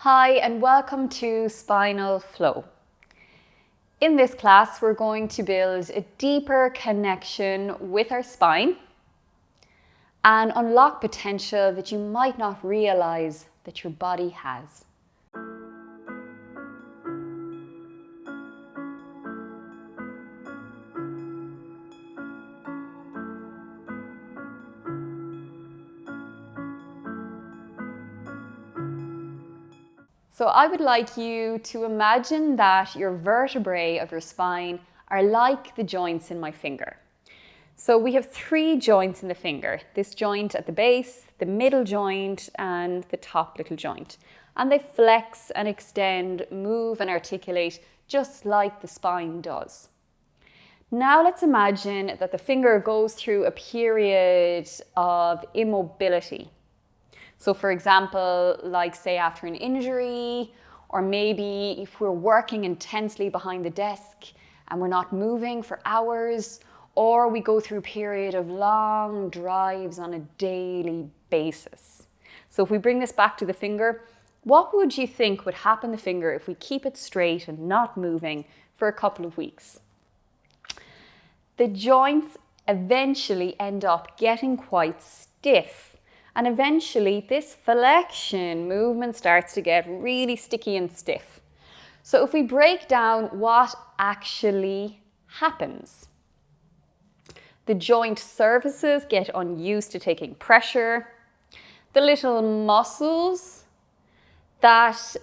Hi and welcome to Spinal Flow. In this class, we're going to build a deeper connection with our spine and unlock potential that you might not realize that your body has. So I would like you to imagine that your vertebrae of your spine are like the joints in my finger. So we have three joints in the finger, this joint at the base, the middle joint, and the top little joint. And they flex and extend, move and articulate just like the spine does. Now let's imagine that the finger goes through a period of immobility. So for example, like say after an injury, or maybe if we're working intensely behind the desk and we're not moving for hours, or we go through a period of long drives on a daily basis. So if we bring this back to the finger, what would you think would happen to the finger if we keep it straight and not moving for a couple of weeks? The joints eventually end up getting quite stiff. And eventually this flexion movement starts to get really sticky and stiff. So if we break down what actually happens, the joint surfaces get unused to taking pressure. The little muscles that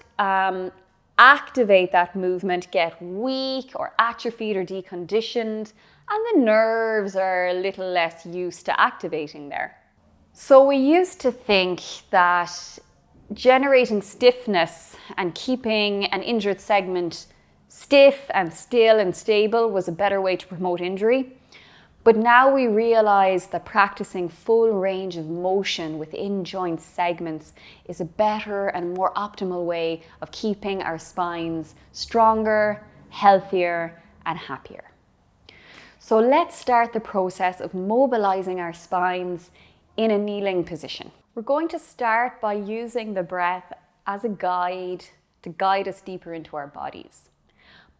activate that movement get weak or atrophied or deconditioned, and the nerves are a little less used to activating there. So we used to think that generating stiffness and keeping an injured segment stiff and still and stable was a better way to promote injury. But now we realize that practicing full range of motion within joint segments is a better and more optimal way of keeping our spines stronger, healthier, and happier. So let's start the process of mobilizing our spines in a kneeling position. We're going to start by using the breath as a guide to guide us deeper into our bodies.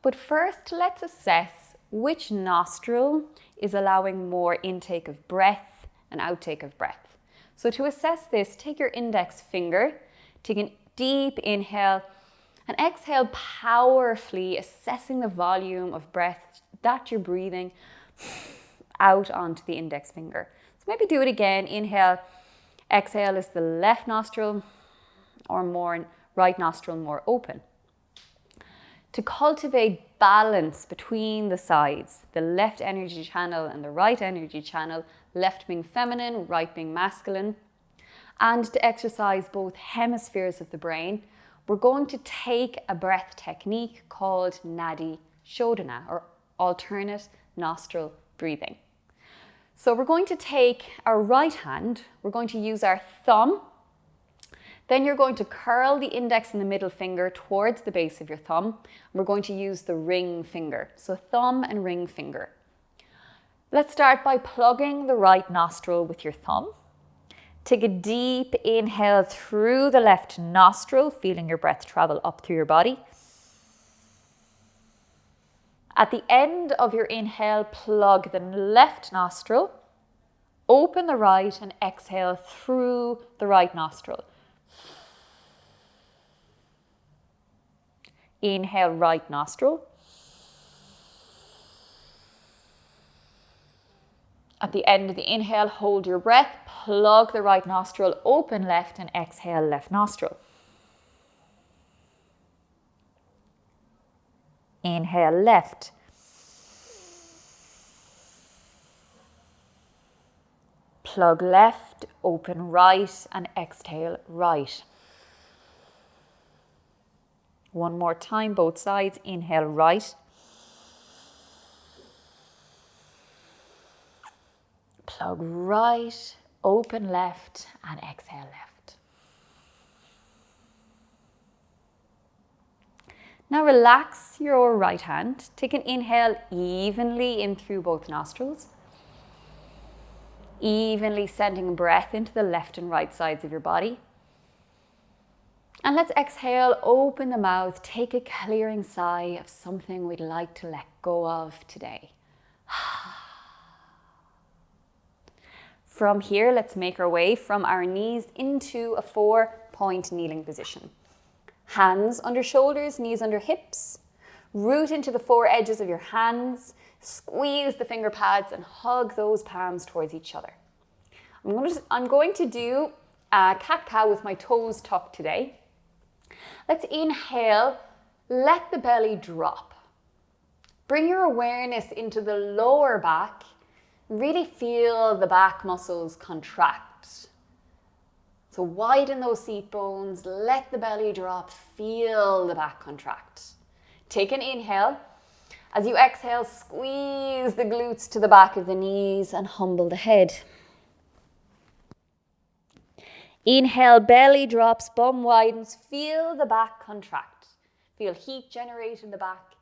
But first, let's assess which nostril is allowing more intake of breath and outtake of breath. So to assess this, take your index finger, take a deep inhale, and exhale powerfully, assessing the volume of breath that you're breathing out onto the index finger. So maybe do it again. Inhale, exhale is the left nostril or more right nostril more open. To cultivate balance between the sides, the left energy channel and the right energy channel, left being feminine, right being masculine, and to exercise both hemispheres of the brain, we're going to take a breath technique called Nadi Shodhana, or alternate nostril breathing. So we're going to take our right hand, we're going to use our thumb, then you're going to curl the index and the middle finger towards the base of your thumb. We're going to use the ring finger, so thumb and ring finger. Let's start by plugging the right nostril with your thumb. Take a deep inhale through the left nostril, feeling your breath travel up through your body. At the end of your inhale, plug the left nostril, open the right, and exhale through the right nostril. Inhale, right nostril. At the end of the inhale, hold your breath, plug the right nostril, open left, and exhale left nostril. Inhale left. Plug left, open right, and exhale right. One more time, both sides. Inhale right. Plug right, open left, and exhale left. Now relax your right hand. Take an inhale evenly in through both nostrils. Evenly sending breath into the left and right sides of your body. And let's exhale, open the mouth, take a clearing sigh of something we'd like to let go of today. From here, let's make our way from our knees into a 4-point kneeling position. Hands under shoulders, knees under hips. Root into the 4 edges of your hands. Squeeze the finger pads and hug those palms towards each other. I'm going to do a cat-cow with my toes tucked today. Let's inhale, let the belly drop. Bring your awareness into the lower back. Really feel the back muscles contract. So widen those seat bones, let the belly drop, feel the back contract. Take an inhale. As you exhale, squeeze the glutes to the back of the knees and humble the head. Inhale, belly drops, bum widens, feel the back contract. Feel heat generate in the back.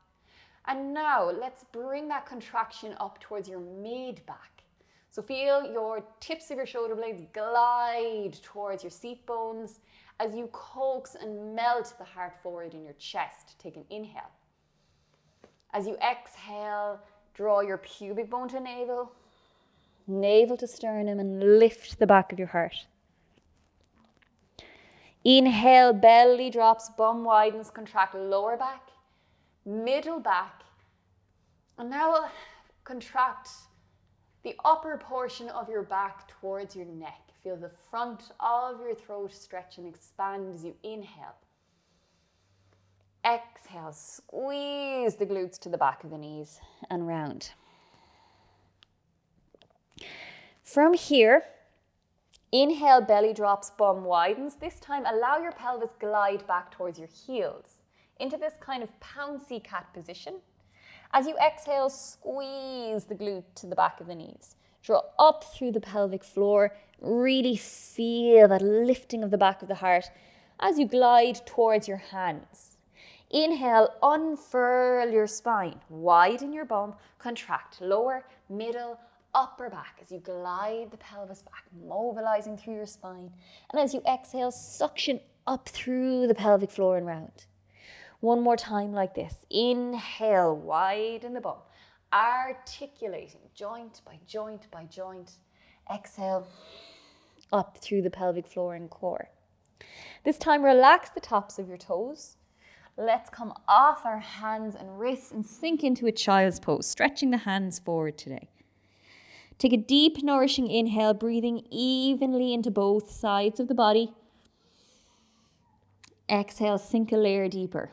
And now let's bring that contraction up towards your mid-back. So feel your tips of your shoulder blades glide towards your seat bones as you coax and melt the heart forward in your chest. Take an inhale. As you exhale, draw your pubic bone to navel, navel to sternum, and lift the back of your heart. Inhale, belly drops, bum widens, contract lower back, middle back, and now contract the upper portion of your back towards your neck. Feel the front of your throat stretch and expand as you inhale. Exhale, squeeze the glutes to the back of the knees and round. From here, inhale, belly drops, bum widens. This time, allow your pelvis glide back towards your heels into this kind of pouncy cat position. As you exhale, squeeze the glute to the back of the knees. Draw up through the pelvic floor. Really feel that lifting of the back of the heart as you glide towards your hands. Inhale, unfurl your spine. Widen your bum. Contract lower, middle, upper back as you glide the pelvis back, mobilizing through your spine. And as you exhale, suction up through the pelvic floor and round. One more time like this. Inhale, widen the bum, articulating joint by joint by joint. Exhale, up through the pelvic floor and core. This time, relax the tops of your toes. Let's come off our hands and wrists and sink into a child's pose, stretching the hands forward today. Take a deep, nourishing inhale, breathing evenly into both sides of the body. Exhale, sink a layer deeper.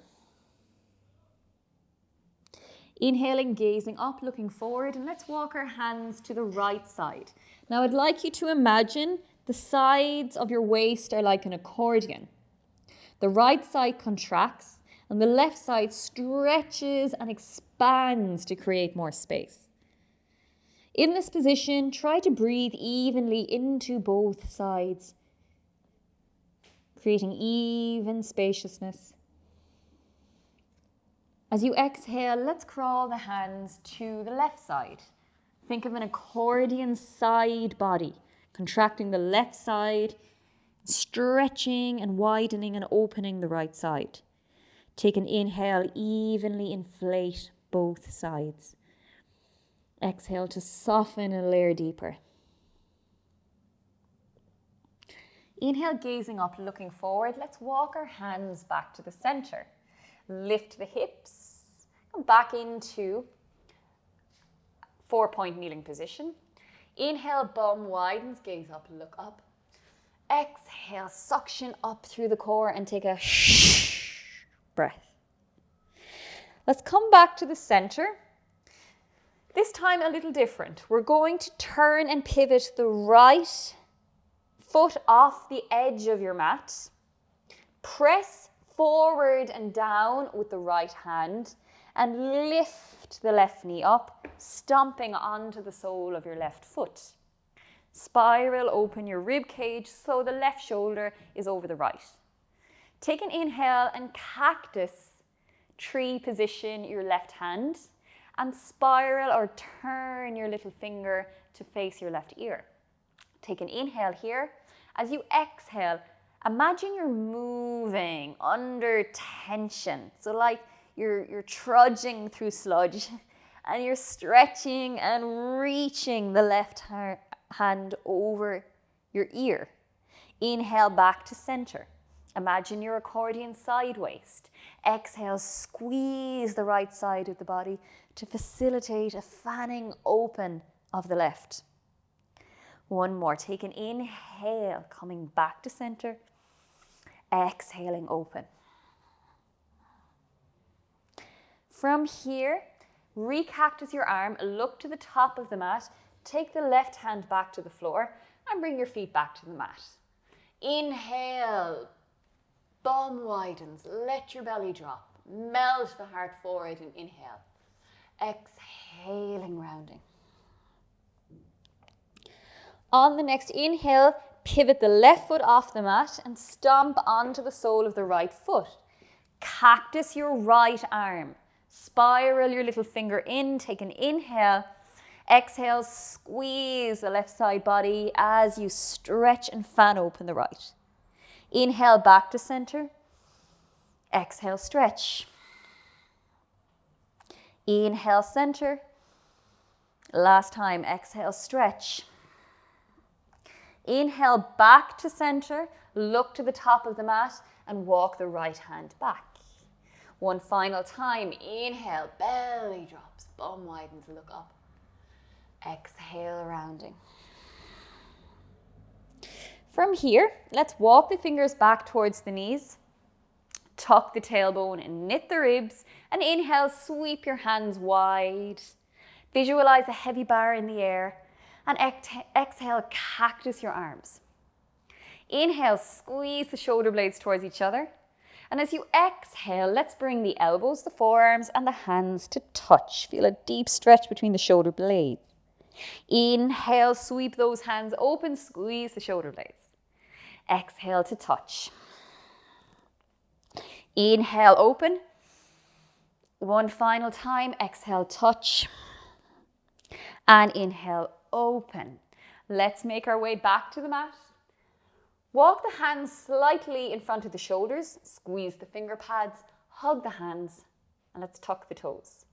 Inhaling, gazing up, looking forward, and let's walk our hands to the right side. Now I'd like you to imagine the sides of your waist are like an accordion. The right side contracts and the left side stretches and expands to create more space. In this position, try to breathe evenly into both sides, creating even spaciousness. As you exhale, let's crawl the hands to the left side. Think of an accordion side body, contracting the left side, stretching and widening and opening the right side. Take an inhale, evenly inflate both sides. Exhale to soften a layer deeper. Inhale, gazing up, looking forward. Let's walk our hands back to the center. Lift the hips, come back into 4-point kneeling position. Inhale, bum widens, gaze up, look up. Exhale, suction up through the core and take a breath. Let's come back to the center. This time a little different. We're going to turn and pivot the right foot off the edge of your mat. Press forward and down with the right hand and lift the left knee up, stomping onto the sole of your left foot. Spiral open your rib cage so the left shoulder is over the right. Take an inhale and cactus tree position your left hand and spiral or turn your little finger to face your left ear. Take an inhale here. As you exhale, Imagine you're moving under tension. So like you're trudging through sludge and you're stretching and reaching the left hand over your ear. Inhale back to center. Imagine your accordion side waist. Exhale, squeeze the right side of the body to facilitate a fanning open of the left. One more. Take an inhale, coming back to center. Exhaling, open. From here, recactus your arm, look to the top of the mat, take the left hand back to the floor and bring your feet back to the mat. Inhale, bum widens, let your belly drop, melt the heart forward and inhale. Exhaling, rounding. On the next inhale, pivot the left foot off the mat and stomp onto the sole of the right foot. Cactus your right arm. Spiral your little finger in, take an inhale. Exhale, squeeze the left side body as you stretch and fan open the right. Inhale back to center. Exhale, stretch. Inhale, center. Last time, exhale, stretch. Inhale back to center, look to the top of the mat and walk the right hand back. One final time, inhale, belly drops, bum widens, look up. Exhale, rounding. From here, let's walk the fingers back towards the knees. Tuck the tailbone and knit the ribs. And inhale, sweep your hands wide. Visualize a heavy bar in the air. And exhale, cactus your arms. Inhale, squeeze the shoulder blades towards each other. And as you exhale, let's bring the elbows, the forearms, and the hands to touch. Feel a deep stretch between the shoulder blades. Inhale, sweep those hands open, squeeze the shoulder blades. Exhale to touch. Inhale, open. One final time, exhale, touch. And inhale, open. Let's make our way back to the mat. Walk the hands slightly in front of the shoulders, squeeze the finger pads, hug the hands, and let's tuck the toes.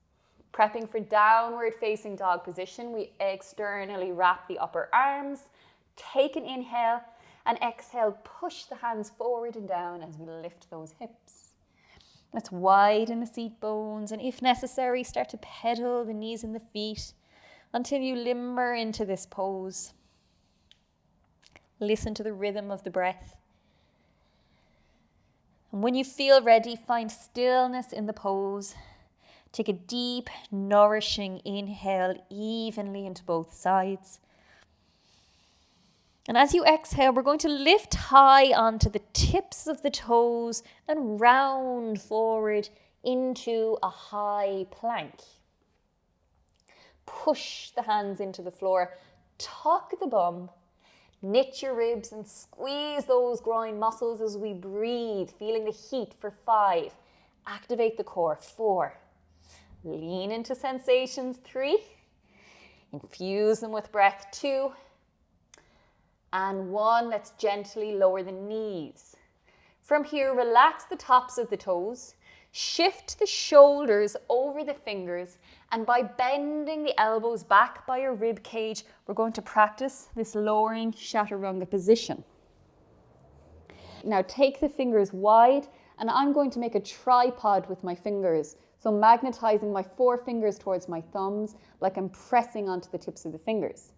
Prepping for downward facing dog position, we externally wrap the upper arms, take an inhale, and exhale, push the hands forward and down as we lift those hips. Let's widen the seat bones, and if necessary, start to pedal the knees and the feet until you limber into this pose. Listen to the rhythm of the breath. And when you feel ready, find stillness in the pose. Take a deep, nourishing inhale evenly into both sides. And as you exhale, we're going to lift high onto the tips of the toes and round forward into a high plank. Push the hands into the floor, tuck the bum, knit your ribs and squeeze those groin muscles as we breathe, feeling the heat for 5. Activate the core, 4. Lean into sensations, 3. Infuse them with breath, 2. And 1, let's gently lower the knees. From here, relax the tops of the toes, shift the shoulders over the fingers, and by bending the elbows back by your rib cage, we're going to practice this lowering chaturanga position. Now take the fingers wide, and I'm going to make a tripod with my fingers. So magnetizing my 4 fingers towards my thumbs, like I'm pressing onto the tips of the fingers.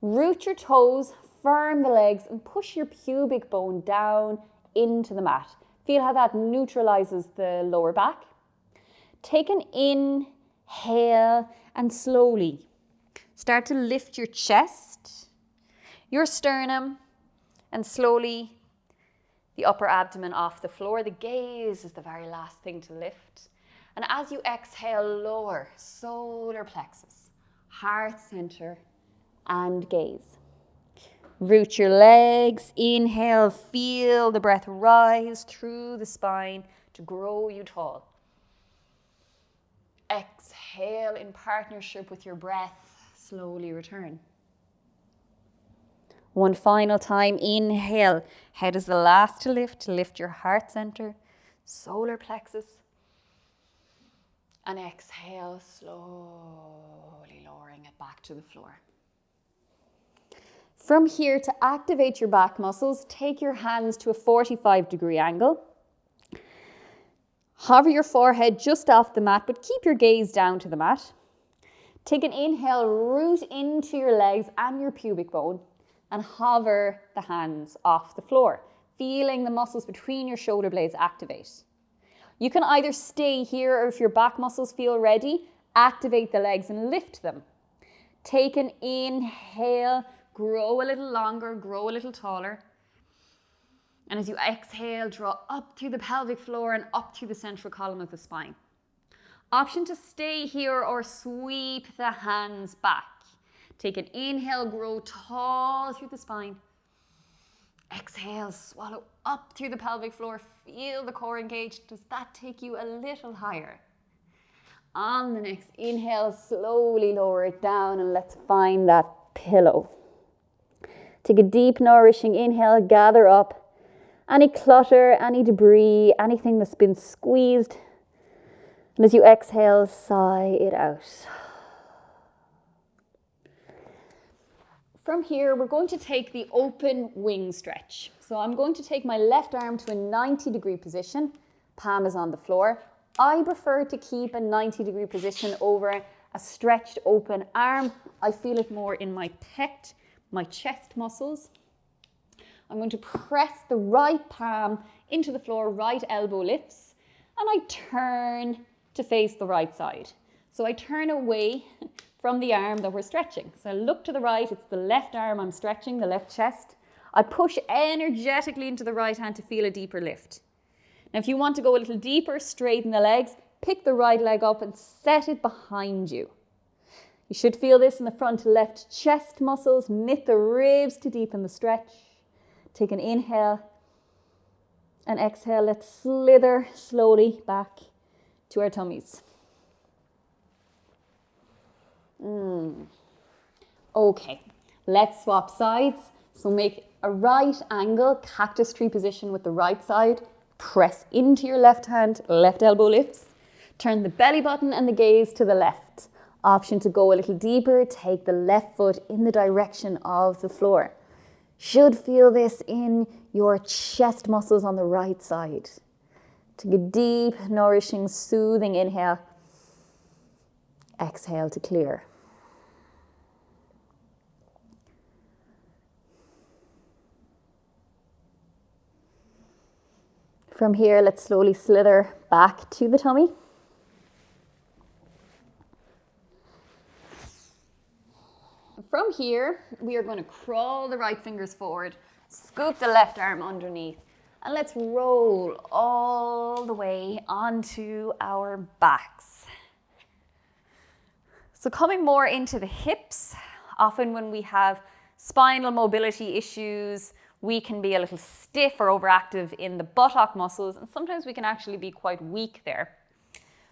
Root your toes, firm the legs, and push your pubic bone down into the mat. Feel how that neutralizes the lower back. Take an inhale and slowly start to lift your chest, your sternum, and slowly the upper abdomen off the floor. The gaze is the very last thing to lift. And as you exhale, lower solar plexus, heart center, and gaze. Root your legs, inhale, feel the breath rise through the spine to grow you tall. Exhale in partnership with your breath, slowly return. One final time, inhale. Head is the last to lift your heart center, solar plexus. And exhale, slowly lowering it back to the floor. From here, to activate your back muscles, take your hands to a 45-degree angle. Hover your forehead just off the mat, but keep your gaze down to the mat. Take an inhale, root into your legs and your pubic bone, and hover the hands off the floor, feeling the muscles between your shoulder blades activate. You can either stay here, or if your back muscles feel ready, activate the legs and lift them. Take an inhale, grow a little longer, grow a little taller. And as you exhale, draw up through the pelvic floor and up through the central column of the spine. Option to stay here or sweep the hands back. Take an inhale, grow tall through the spine. Exhale, swallow up through the pelvic floor. Feel the core engaged. Does that take you a little higher? On the next inhale, slowly lower it down and let's find that pillow. Take a deep, nourishing inhale, gather up any clutter, any debris, anything that's been squeezed. And as you exhale, sigh it out. From here, we're going to take the open wing stretch. So I'm going to take my left arm to a 90-degree position. Palm is on the floor. I prefer to keep a 90-degree position over a stretched open arm. I feel it more in my pec, my chest muscles. I'm going to press the right palm into the floor, right elbow lifts, and I turn to face the right side. So I turn away from the arm that we're stretching. So I look to the right, it's the left arm I'm stretching, the left chest. I push energetically into the right hand to feel a deeper lift. Now if you want to go a little deeper, straighten the legs, pick the right leg up and set it behind you. You should feel this in the front left chest muscles, knit the ribs to deepen the stretch. Take an inhale and exhale, let's slither slowly back to our tummies. Okay, let's swap sides. So make a right angle, cactus tree position with the right side. Press into your left hand, left elbow lifts. Turn the belly button and the gaze to the left. Option to go a little deeper, take the left foot in the direction of the floor. Should feel this in your chest muscles on the right side. Take a deep, nourishing, soothing inhale. Exhale to clear. From here, let's slowly slither back to the tummy. From here, we are going to crawl the right fingers forward, scoop the left arm underneath, and let's roll all the way onto our backs. So coming more into the hips, often when we have spinal mobility issues, we can be a little stiff or overactive in the buttock muscles, and sometimes we can actually be quite weak there.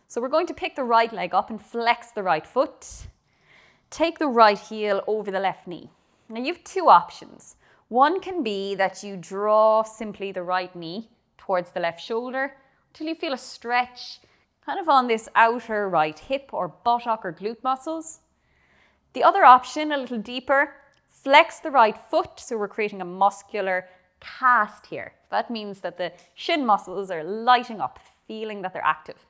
So we're going to pick the right leg up and flex the right foot. Take the right heel over the left knee. Now you have two options. One can be that you draw simply the right knee towards the left shoulder until you feel a stretch kind of on this outer right hip or buttock or glute muscles. The other option, a little deeper, flex the right foot, so we're creating a muscular cast here. That means that the shin muscles are lighting up, feeling that they're active.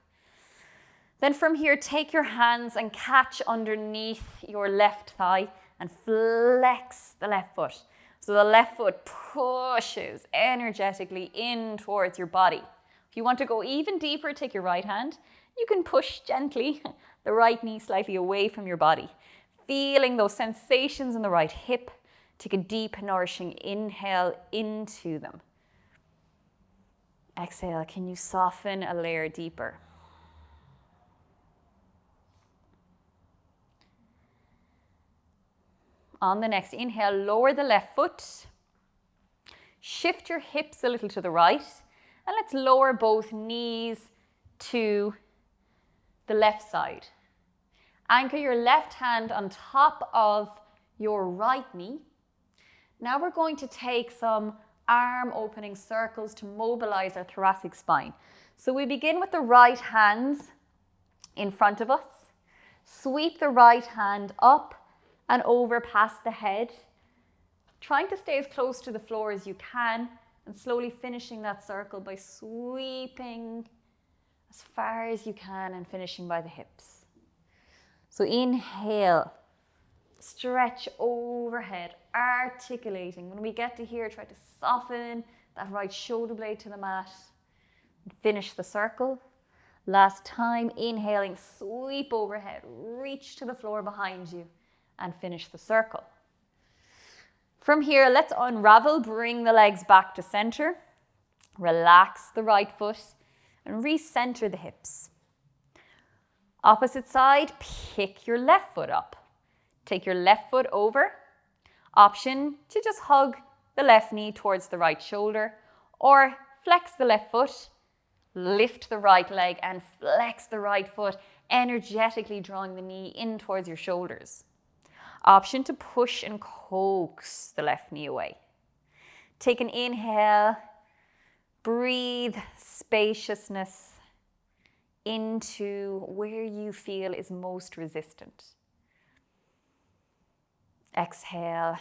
Then from here, take your hands and catch underneath your left thigh and flex the left foot. So the left foot pushes energetically in towards your body. If you want to go even deeper, take your right hand. You can push gently the right knee slightly away from your body. Feeling those sensations in the right hip. Take a deep, nourishing inhale into them. Exhale, can you soften a layer deeper? On the next inhale, lower the left foot. Shift your hips a little to the right. And let's lower both knees to the left side. Anchor your left hand on top of your right knee. Now we're going to take some arm opening circles to mobilize our thoracic spine. So we begin with the right hands in front of us. Sweep the right hand up and over past the head, trying to stay as close to the floor as you can, and slowly finishing that circle by sweeping as far as you can and finishing by the hips. So inhale, stretch overhead, articulating. When we get to here, try to soften that right shoulder blade to the mat and finish the circle. Last time, inhaling, sweep overhead, reach to the floor behind you and finish the circle. From here, let's unravel, bring the legs back to center, relax the right foot and recenter the hips. Opposite side, pick your left foot up. Take your left foot over. Option to just hug the left knee towards the right shoulder, or flex the left foot, lift the right leg and flex the right foot, energetically drawing the knee in towards your shoulders. Option to push and coax the left knee away. Take an inhale, breathe spaciousness into where you feel is most resistant. Exhale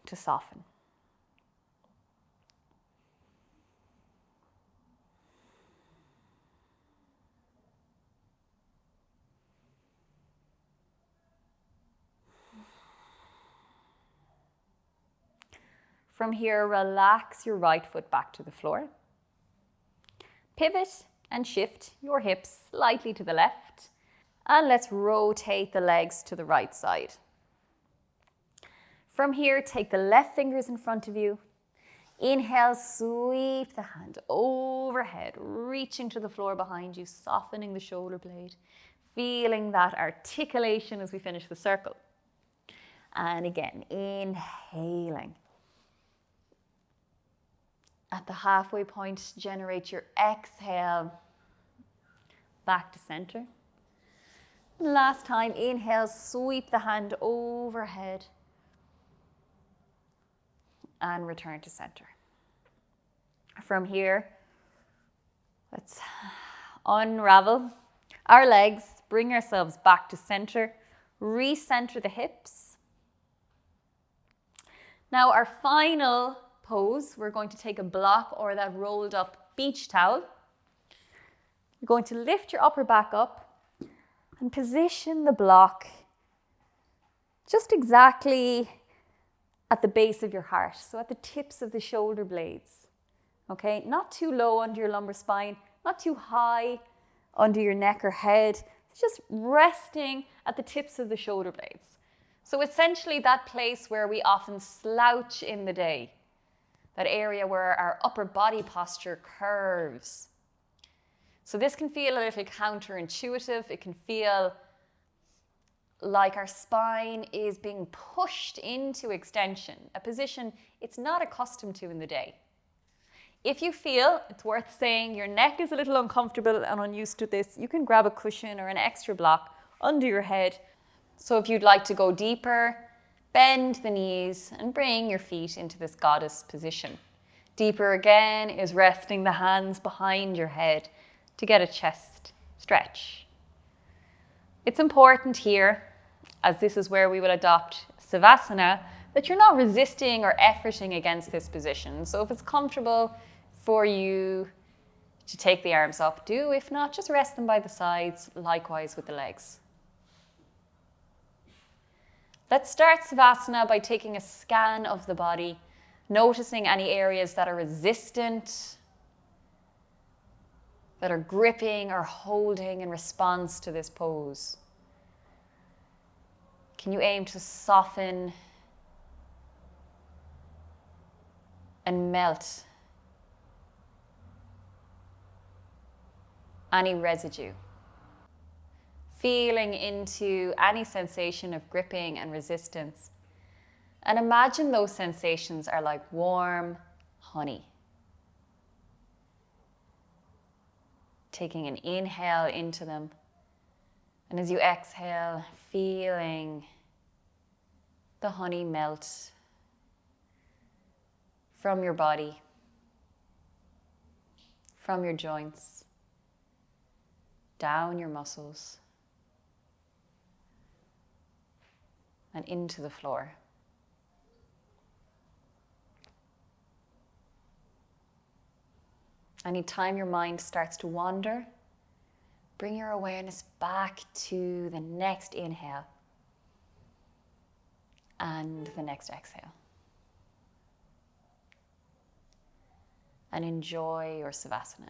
to soften. From here, relax your right foot back to the floor. Pivot and shift your hips slightly to the left. And let's rotate the legs to the right side. From here, take the left fingers in front of you. Inhale, sweep the hand overhead, reaching to the floor behind you, softening the shoulder blade, feeling that articulation as we finish the circle. And again, inhaling. At the halfway point, generate your exhale back to center. Last time, inhale, sweep the hand overhead and return to center. From here, let's unravel our legs, bring ourselves back to center, recenter the hips. Now our final pose, we're going to take a block or that rolled up beach towel. You're going to lift your upper back up and position the block just exactly at the base of your heart, so at the tips of the shoulder blades. Okay, not too low under your lumbar spine, not too high under your neck or head. It's just resting at the tips of the shoulder blades. So essentially that place where we often slouch in the day, that area where our upper body posture curves. So this can feel a little counterintuitive. It can feel like our spine is being pushed into extension, a position it's not accustomed to in the day. If you feel, it's worth saying, your neck is a little uncomfortable and unused to this, you can grab a cushion or an extra block under your head. So if you'd like to go deeper, bend the knees and bring your feet into this goddess position. Deeper again is resting the hands behind your head to get a chest stretch. It's important here, as this is where we will adopt Savasana, that you're not resisting or efforting against this position. So if it's comfortable for you to take the arms up, do. If not, just rest them by the sides, likewise with the legs. Let's start Savasana by taking a scan of the body, noticing any areas that are resistant, that are gripping or holding in response to this pose. Can you aim to soften and melt any residue? Feeling into any sensation of gripping and resistance. And imagine those sensations are like warm honey. Taking an inhale into them. And as you exhale, feeling the honey melt from your body, from your joints, down your muscles, and into the floor. Anytime your mind starts to wander, bring your awareness back to the next inhale and the next exhale. And enjoy your Savasana.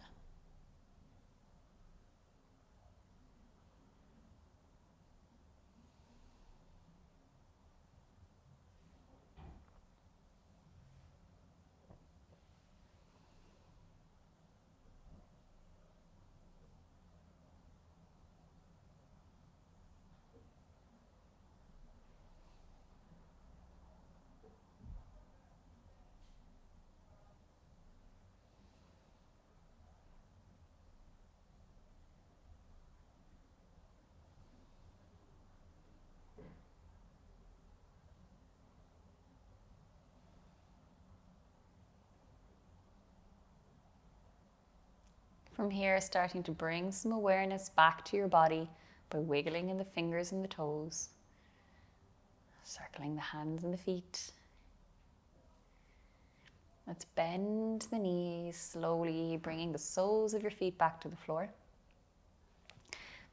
From here, starting to bring some awareness back to your body by wiggling in the fingers and the toes, circling the hands and the feet. Let's bend the knees slowly, bringing the soles of your feet back to the floor.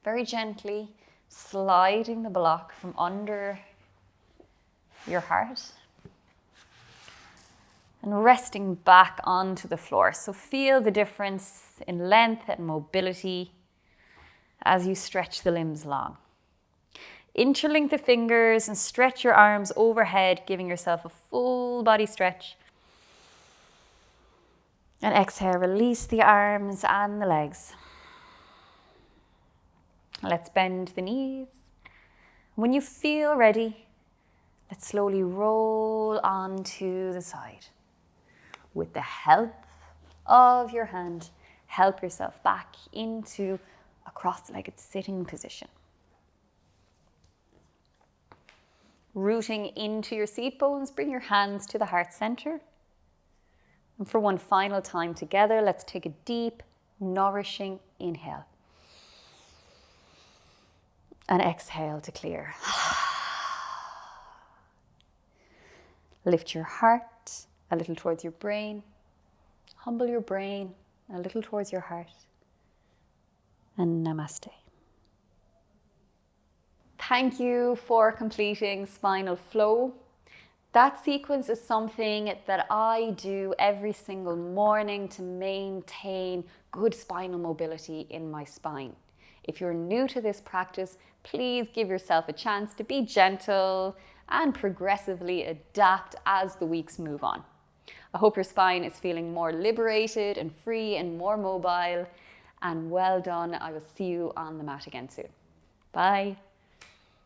Very gently sliding the block from under your heart and resting back onto the floor. So feel the difference in length and mobility as you stretch the limbs long. Interlink the fingers and stretch your arms overhead, giving yourself a full body stretch. And exhale, release the arms and the legs. Let's bend the knees. When you feel ready, let's slowly roll onto the side. With the help of your hand, help yourself back into a cross-legged sitting position. Rooting into your seat bones, bring your hands to the heart center. And for one final time together, let's take a deep, nourishing inhale. And exhale to clear. Lift your heart a little towards your brain. Humble your brain a little towards your heart. And namaste. Thank you for completing Spinal Flow. That sequence is something that I do every single morning to maintain good spinal mobility in my spine. If you're new to this practice, please give yourself a chance to be gentle and progressively adapt as the weeks move on. I hope your spine is feeling more liberated and free and more mobile. And well done. I will see you on the mat again soon. Bye.